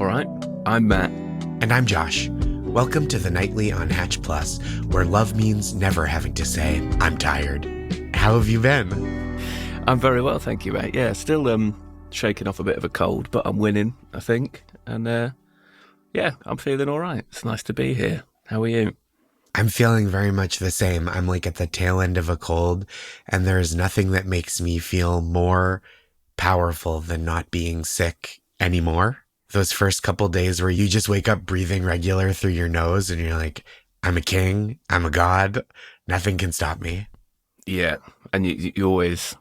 All right. I'm Matt. And I'm Josh. Welcome to the Nightly on Hatch Plus, where love means never having to say, I'm tired. How have you been? I'm very well, thank you, mate. Yeah, still shaking off a bit of a cold, but I'm winning, I think. And yeah, I'm feeling all right. It's nice to be here. How are you? I'm feeling very much the same. I'm like at the tail end of a cold, and there's nothing that makes me feel more powerful than not being sick anymore. Those first couple days where you just wake up breathing regular through your nose and you're like, I'm a king, I'm a god, nothing can stop me. Yeah, and you always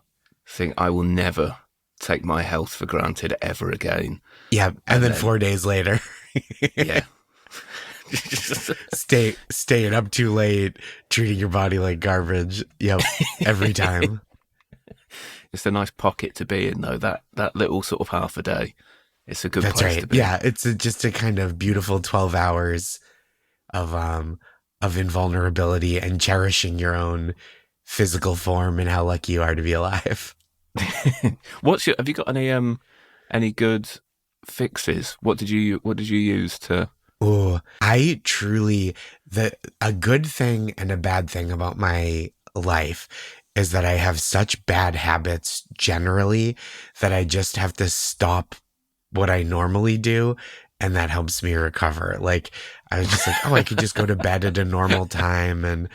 think, I will never take my health for granted ever again. Yeah, and then 4 days later. Yeah. Staying up too late, treating your body like garbage. Yep, every time. It's a nice pocket to be in, though, that little sort of half a day. It's a good That's place right. to be. Yeah, it's just a kind of beautiful 12 hours of invulnerability and cherishing your own physical form and how lucky you are to be alive. Have you got any good fixes? What did you use to? Oh, I truly, a good thing and a bad thing about my life is that I have such bad habits generally that I just have to stop what I normally do, and that helps me recover. Like, I was just like, I could just go to bed at a normal time and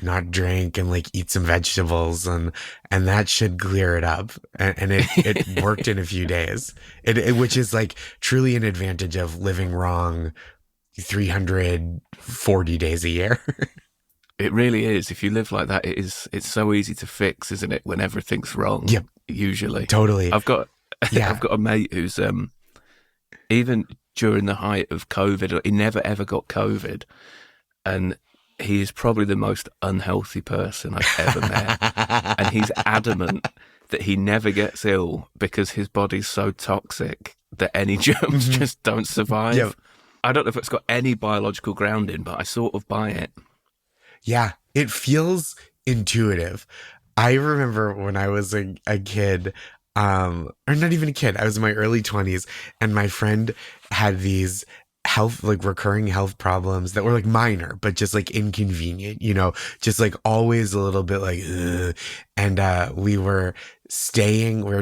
not drink and like eat some vegetables, and that should clear it up. And it worked in a few days, which is like truly an advantage of living wrong 340 days a year. It really is. If you live like that, it's so easy to fix, isn't it? When everything's wrong. Yep. Usually. Totally. I've got a mate who's even during the height of COVID, he never ever got COVID, and he is probably the most unhealthy person I've ever met. And he's adamant that he never gets ill because his body's so toxic that any germs just don't survive. Yep. I don't know if it's got any biological grounding, but I sort of buy it. Yeah, it feels intuitive. I remember when I was a kid, or not even a kid, I was in my early 20s, and my friend had these recurring health problems that were like minor, but just like inconvenient, just like always a little bit like, ugh. And we were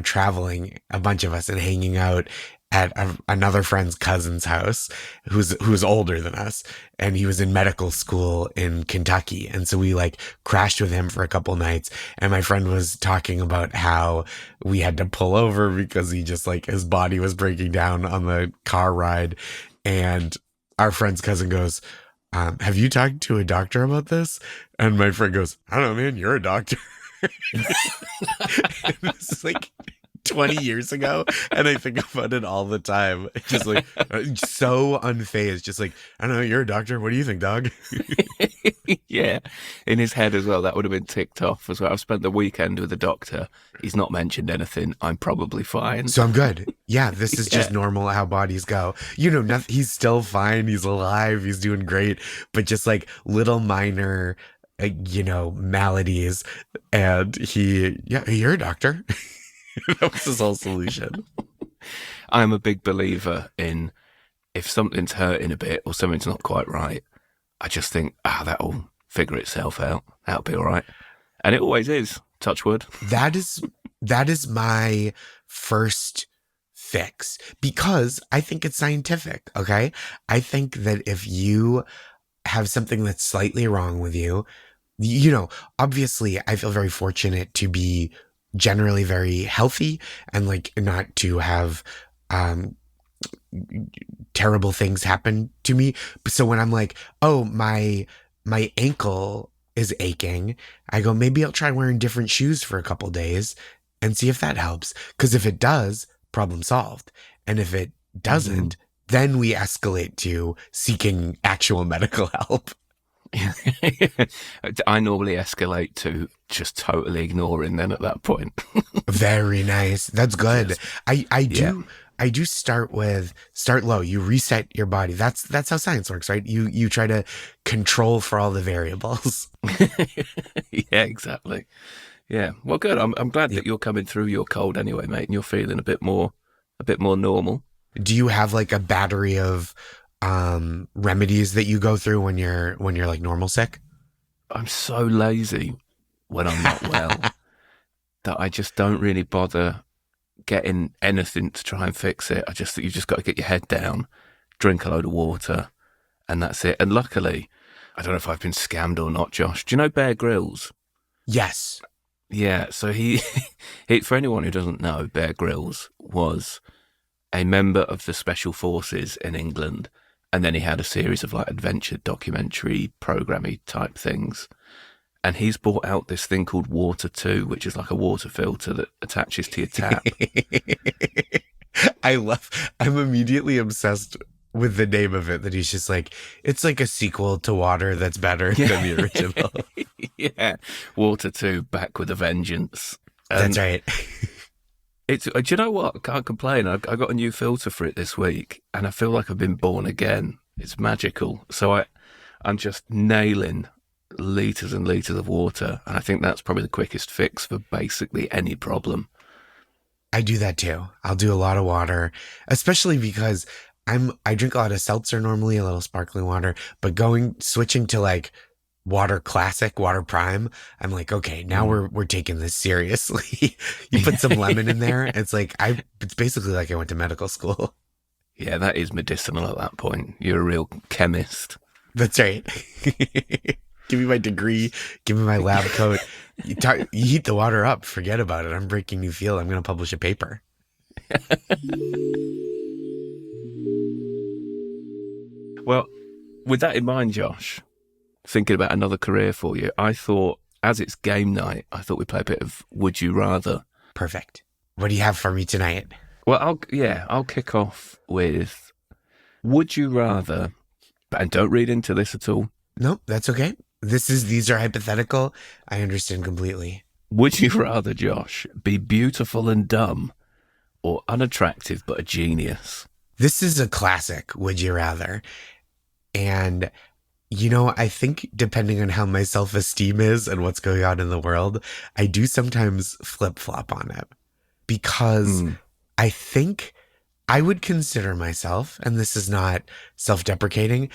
traveling, a bunch of us, and hanging out at another friend's cousin's house who's older than us, and he was in medical school in Kentucky. And so we like crashed with him for a couple nights, and my friend was talking about how we had to pull over because he just like his body was breaking down on the car ride. And our friend's cousin goes, have you talked to a doctor about this? And my friend goes, I don't know, man, you're a doctor. This is like 20 years ago, and I think about it all the time. Just like so unfazed, just like, I don't know, you're a doctor, what do you think, dog? Yeah, in his head as well, that would have been ticked off as well. I've spent the weekend with a doctor, he's not mentioned anything, I'm probably fine, so I'm good. Yeah, this is just normal how bodies go, he's still fine, he's alive, he's doing great, but just like little minor maladies, and you're a doctor. That was his whole solution. I'm a big believer in, if something's hurting a bit or something's not quite right, I just think, that'll figure itself out. That'll be all right. And it always is, touch wood. That is my first fix, because I think it's scientific, okay? I think that if you have something that's slightly wrong with you, obviously I feel very fortunate to be generally very healthy and like not to have terrible things happen to me. So when I'm like, oh, my ankle is aching, I go, maybe I'll try wearing different shoes for a couple days and see if that helps. Because if it does, problem solved. And if it doesn't, then we escalate to seeking actual medical help. I normally escalate to just totally ignoring then at that point. Very nice. That's good. I do start low. You reset your body. That's how science works, right? You try to control for all the variables. Yeah, exactly. Yeah. Well, good. I'm glad that you're coming through your cold anyway, mate, and you're feeling a bit more normal. Do you have like a battery of remedies that you go through when you're like normal sick? I'm so lazy when I'm not well that I just don't really bother getting anything to try and fix it. I just think you've just got to get your head down, drink a load of water, and that's it. And luckily, I don't know if I've been scammed or not, Josh. Do you know Bear Grylls? Yes. Yeah, so he for anyone who doesn't know, Bear Grylls was a member of the Special Forces in England, and then he had a series of like adventure documentary programmy type things. And he's brought out this thing called Water 2, which is like a water filter that attaches to your tap. I'm immediately obsessed with the name of it, that he's just like, it's like a sequel to Water that's better than the original. Yeah, Water 2 back with a vengeance. That's right. It's, do you know what? I can't complain. I got a new filter for it this week, and I feel like I've been born again. It's magical. So I'm just nailing litres and litres of water, and I think that's probably the quickest fix for basically any problem. I do that too. I'll do a lot of water, especially because I drink a lot of seltzer normally, a little sparkling water, but switching to like water classic, water prime, I'm like, okay, now we're taking this seriously. You put some lemon in there, it's basically like I went to medical school. Yeah, that is medicinal at that point. You're a real chemist. That's right. Give me my degree, give me my lab coat. You heat the water up, forget about it. I'm breaking new field. I'm going to publish a paper. Well, with that in mind, Josh, thinking about another career for you, I thought, as it's game night, I thought we'd play a bit of Would You Rather. Perfect. What do you have for me tonight? Well, I'll kick off with Would You Rather, and don't read into this at all. Nope, that's okay. These are hypothetical. I understand completely. Would you rather, Josh, be beautiful and dumb, or unattractive but a genius? This is a classic, Would You Rather. And, I think depending on how my self-esteem is and what's going on in the world, I do sometimes flip-flop on it. Because I think I would consider myself, and this is not self-deprecating,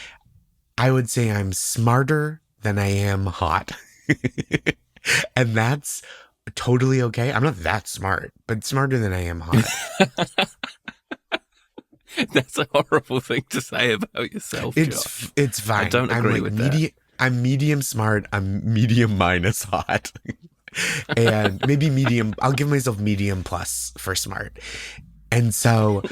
I would say I'm smarter than I am hot. And that's totally okay. I'm not that smart, but smarter than I am hot. That's a horrible thing to say about yourself, Josh. It's fine. I don't agree with that. I'm medium smart. I'm medium minus hot. And maybe medium. I'll give myself medium plus for smart. And so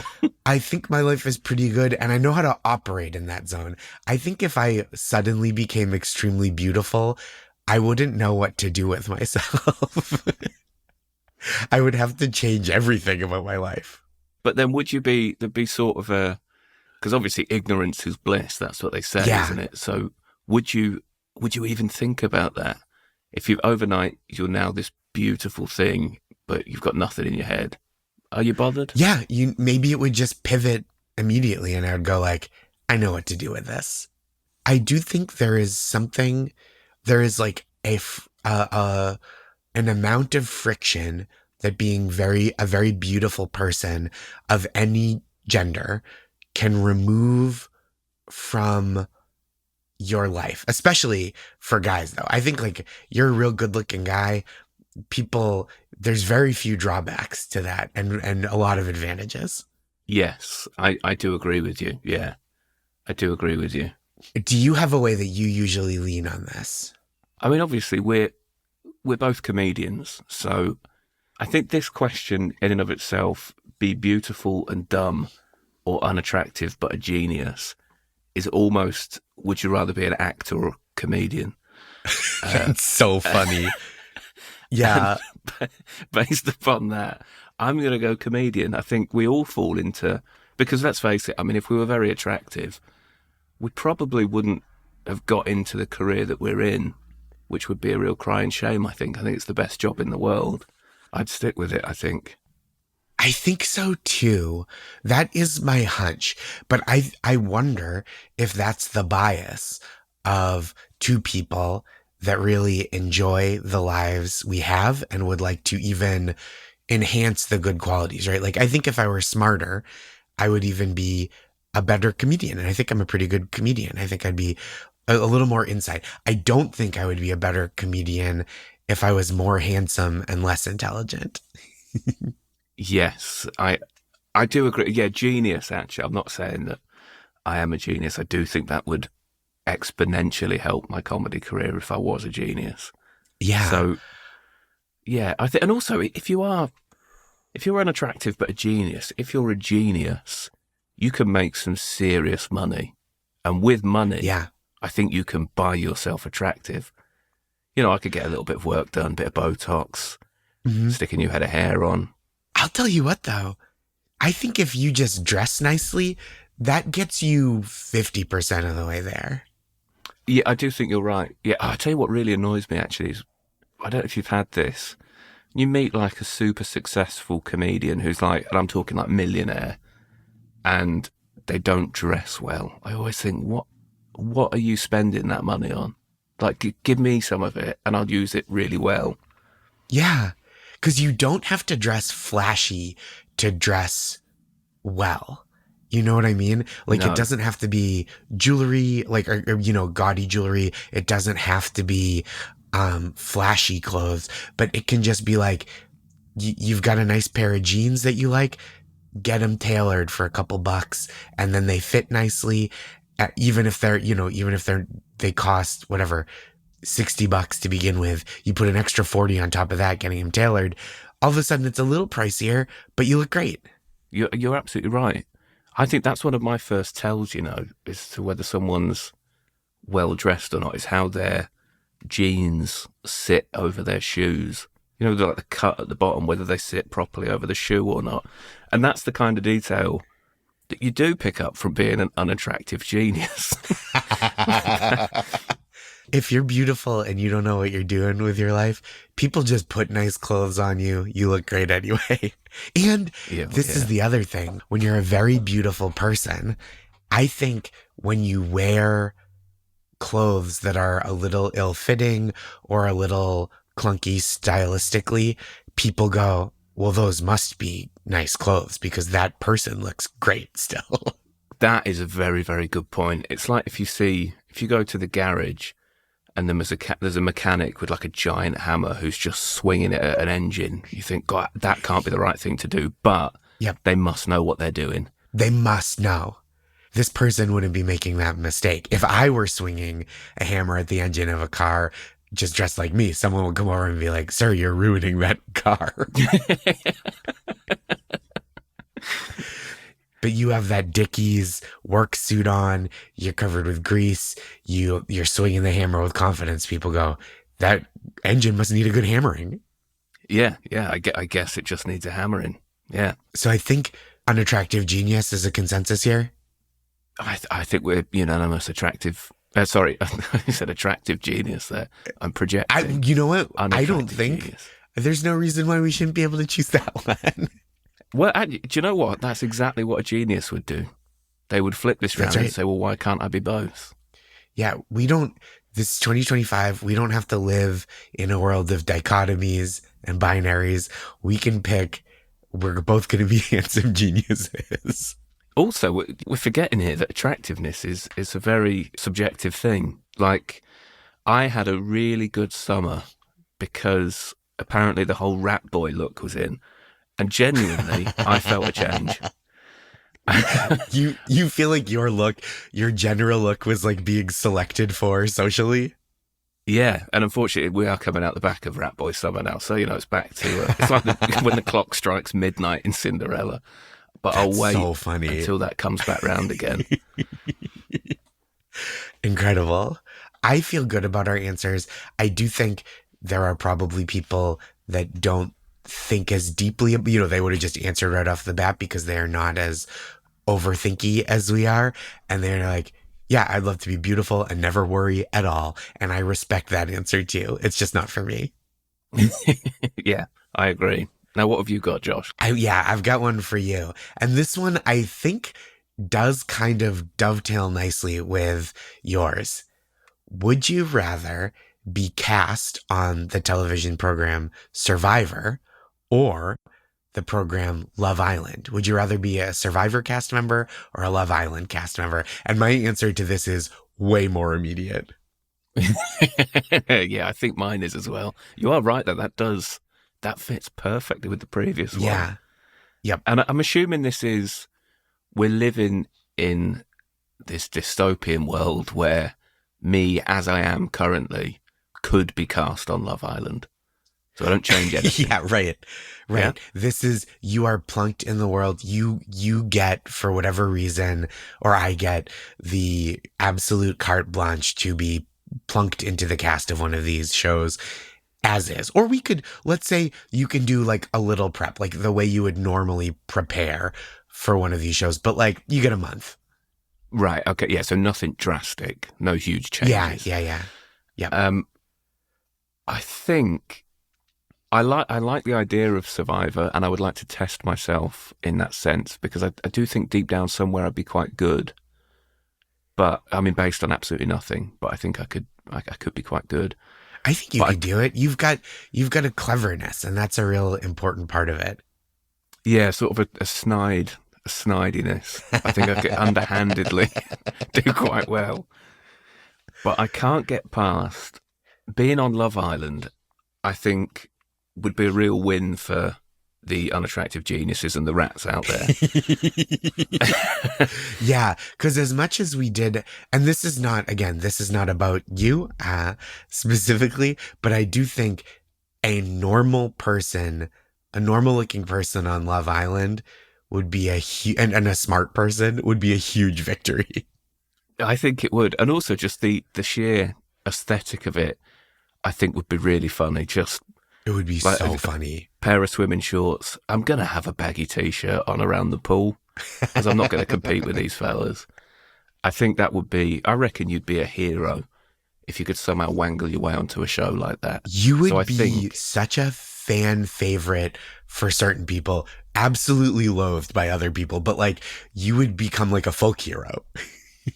I think my life is pretty good, and I know how to operate in that zone. I think if I suddenly became extremely beautiful, I wouldn't know what to do with myself. I would have to change everything about my life. But then there'd be sort of because obviously ignorance is bliss, that's what they say, isn't it? So would you even think about that? If you overnight, you're now this beautiful thing, but you've got nothing in your head. Are you bothered? Yeah, maybe it would just pivot immediately, and I would go like, I know what to do with this. I do think there is like an amount of friction that being a very beautiful person of any gender can remove from your life, especially for guys though. I think like you're a real good looking guy. There's very few drawbacks to that and a lot of advantages. Yes, I do agree with you. Yeah, I do agree with you. Do you have a way that you usually lean on this? I mean, obviously we're both comedians, so I think this question in and of itself, be beautiful and dumb or unattractive but a genius, is almost, would you rather be an actor or a comedian? That's so funny. Yeah. Based upon that, I'm going to go comedian. I think we all fall into, because let's face it, I mean, if we were very attractive, we probably wouldn't have got into the career that we're in, which would be a real crying shame, I think. I think it's the best job in the world. I'd stick with it, I think. I think so too. That is my hunch. But I wonder if that's the bias of two people that really enjoy the lives we have and would like to even enhance the good qualities, right? Like, I think if I were smarter, I would even be a better comedian. And I think I'm a pretty good comedian. I think I'd be a little more insight. I don't think I would be a better comedian if I was more handsome and less intelligent. Yes, I do agree. Yeah, genius. Actually, I'm not saying that I am a genius. I do think that would exponentially help my comedy career if I was a genius. Yeah. So yeah, I think, and also if you're unattractive but a genius, if you're a genius, you can make some serious money, and with money, Yeah. I think you can buy yourself attractive. You know, I could get a little bit of work done, bit of Botox, Hmm. stick a new head of hair on. I'll tell you what, though. I think if you just dress nicely, that gets you 50% of the way there. Yeah, I do think you're right. Yeah, I tell you what really annoys me actually is I don't know if you've had this. You meet like a super successful comedian who's like, and I'm talking like millionaire, and they don't dress well. I always think, what are you spending that money on? Like, give me some of it, and I'll use it really well. Yeah. Because you don't have to dress flashy to dress well. You know what I mean? Like, it No, doesn't have to be jewelry, like, gaudy jewelry. It doesn't have to be flashy clothes, but it can just be like, you've got a nice pair of jeans that you like, get them tailored for a couple bucks, and then they fit nicely. Even if they cost whatever, $60 to begin with, you put an extra 40 on top of that, getting them tailored. All of a sudden, it's a little pricier, but you look great. you're absolutely right. I think that's one of my first tells, you know, as to whether someone's well dressed or not, is how their jeans sit over their shoes. You know, like the cut at the bottom, whether they sit properly over the shoe or not. And that's the kind of detail that you do pick up from being an unattractive genius. If you're beautiful and you don't know what you're doing with your life, people just put nice clothes on you. You look great anyway. And Yeah, this is yeah. the other thing. When you're a very beautiful person, I think when you wear clothes that are a little ill-fitting or a little clunky stylistically, people go, well, those must be nice clothes because that person looks great still. That is a very, very good point. It's like if you go to the garage and then there's a mechanic with like a giant hammer who's just swinging it at an engine. You think, God, that can't be the right thing to do, but Yep. they must know what they're doing. They must know. This person wouldn't be making that mistake. If I were swinging a hammer at the engine of a car just dressed like me, someone would come over and be like, sir, you're ruining that car. But you have that Dickies work suit on, you're covered with grease, you're swinging the hammer with confidence. People go, that engine must need a good hammering. Yeah, yeah. I guess it just needs a hammering. Yeah, So I think unattractive genius is a consensus here. I think we're unanimous. Attractive. Sorry, I said attractive genius there. I'm projecting. You know what? I don't Unattractive think genius. there's no reason why we shouldn't be able to choose that one. Well, do you know what? That's exactly what a genius would do. They would flip this That's round and right. say, well, why can't I be both? Yeah, we don't, this is 2025. We don't have to live in a world of dichotomies and binaries. We can pick, we're both going to be handsome geniuses. Also, we're forgetting here that attractiveness is a very subjective thing. Like, I had a really good summer because apparently the whole rat boy look was in. And genuinely, I felt a change. You feel like your general look was like being selected for socially? Yeah, and unfortunately, we are coming out the back of Rat Boy Summer now, so it's back to it's like when the clock strikes midnight in Cinderella. But I'll That's wait so funny. until that comes back round again. Incredible. I feel good about our answers. I do think there are probably people that don't think as deeply, they would have just answered right off the bat because they are not as overthinky as we are. And they're like, yeah, I'd love to be beautiful and never worry at all. And I respect that answer too. It's just not for me. Yeah, I agree. Now, what have you got, Josh? I've got one for you. And this one I think does kind of dovetail nicely with yours. Would you rather be cast on the television program Survivor or the the program Love Island? Would you rather be a Survivor cast member or a Love Island cast member? And my answer to this is way more immediate. Yeah, I think mine is as well. You are right that fits perfectly with the previous one. Yeah. Yep. And I'm assuming we're living in this dystopian world where me, as I am currently, could be cast on Love Island. So I don't change anything. Yeah, right. Yeah? This is, you are plunked in the world. You get, for whatever reason, or I get the absolute carte blanche to be plunked into the cast of one of these shows as is. Or we could, let's say you can do like a little prep, like the way you would normally prepare for one of these shows, but like you get a month. Right. Okay. Yeah. So nothing drastic. No huge changes. Yeah. I think I like the idea of Survivor, and I would like to test myself in that sense because I do think deep down somewhere I'd be quite good. But I mean, based on absolutely nothing. But I think I could be quite good. I think you could do it. You've got a cleverness, and that's a real important part of it. Yeah, sort of a snidiness. I think I could underhandedly do quite well. But I can't get past being on Love Island. I think would be a real win for the unattractive geniuses and the rats out there. Yeah, because as much as we did, and this is not about you specifically, but I do think a normal looking person on Love Island would be and a smart person would be a huge victory. I think it would. And also just the sheer aesthetic of it, I think would be really funny. Just it would be like so funny. Pair of swimming shorts. I'm going to have a baggy t-shirt on around the pool because I'm not going to compete with these fellas. I think that would be, I reckon you'd be a hero if you could somehow wangle your way onto a show like that. You would be such a fan favorite for certain people, absolutely loathed by other people, but like you would become like a folk hero.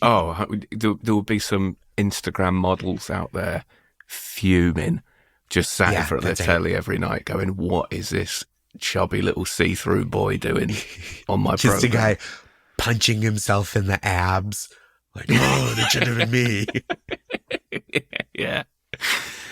Oh, there would be some Instagram models out there fuming, just sat in front of their telly every night going, what is this chubby little see-through boy doing on my program? Just a guy punching himself in the abs. Like, oh, that should have been me. Yeah.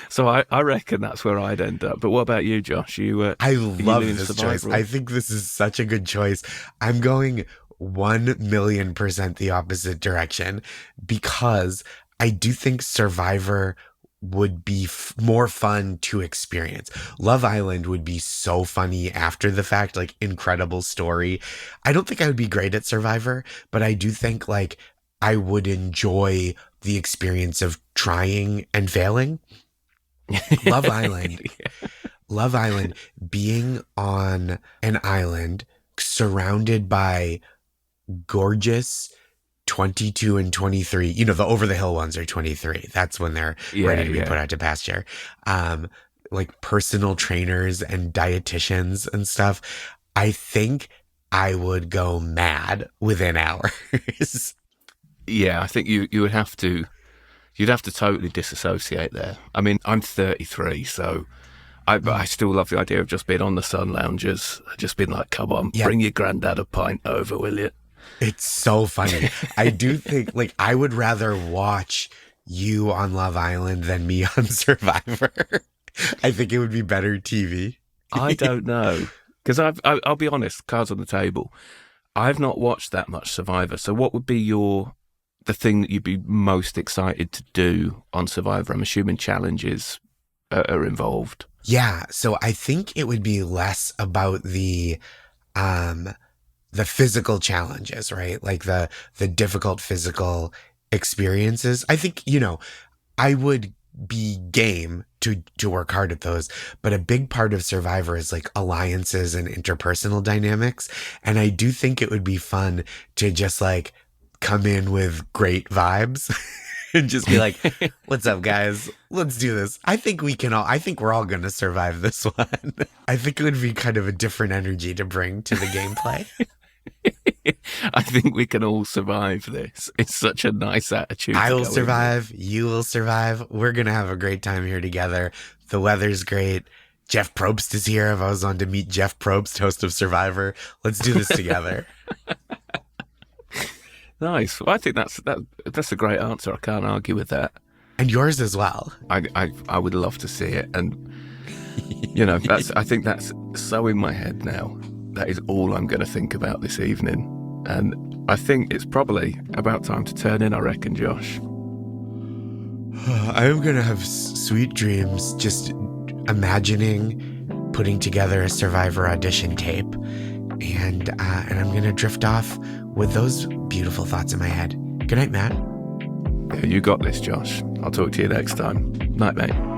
So I reckon that's where I'd end up. But what about you, Josh? I love this choice. I think this is such a good choice. I'm going 1,000,000% the opposite direction because I do think Survivor would be more fun to experience. Love Island would be so funny after the fact, like incredible story. I don't think I would be great at Survivor, but I do think like I would enjoy the experience of trying and failing. Love Island. Yeah. Love Island, being on an island surrounded by gorgeous 22 and 23, you know, the over the hill ones are 23. That's when they're ready to be put out to pasture. Like personal trainers and dietitians and stuff. I think I would go mad within hours. Yeah, I think you would have to, you'd have to totally disassociate there. I mean, I'm 33, so I still love the idea of just being on the sun loungers, just being like, come on, bring your granddad a pint over, will you? It's so funny. I do think, like, I would rather watch you on Love Island than me on Survivor. I think it would be better TV. I don't know. Because I'll be honest, cards on the table, I've not watched that much Survivor. So what would be the thing that you'd be most excited to do on Survivor? I'm assuming challenges are involved. Yeah. So I think it would be less about the physical challenges, right? Like the difficult physical experiences. I think, you know, I would be game to work hard at those, but a big part of Survivor is like alliances and interpersonal dynamics. And I do think it would be fun to just like come in with great vibes and just be like, what's up, guys? Let's do this. I think we're all going to survive this one. I think it would be kind of a different energy to bring to the gameplay. I think we can all survive this. It's such a nice attitude. I will survive. You will survive. We're going to have a great time here together. The weather's great. Jeff Probst is here. If I was on to meet Jeff Probst, host of Survivor, let's do this together. Nice. Well, I think that's a great answer. I can't argue with that. And yours as well. I would love to see it, and I think that's so in my head now. That is all I'm going to think about this evening, and I think it's probably about time to turn in. I reckon, Josh. I'm going to have sweet dreams just imagining putting together a Survivor audition tape, and I'm going to drift off with those beautiful thoughts in my head. Good night, Matt. Yeah, you got this, Josh. I'll talk to you next time. Night, mate.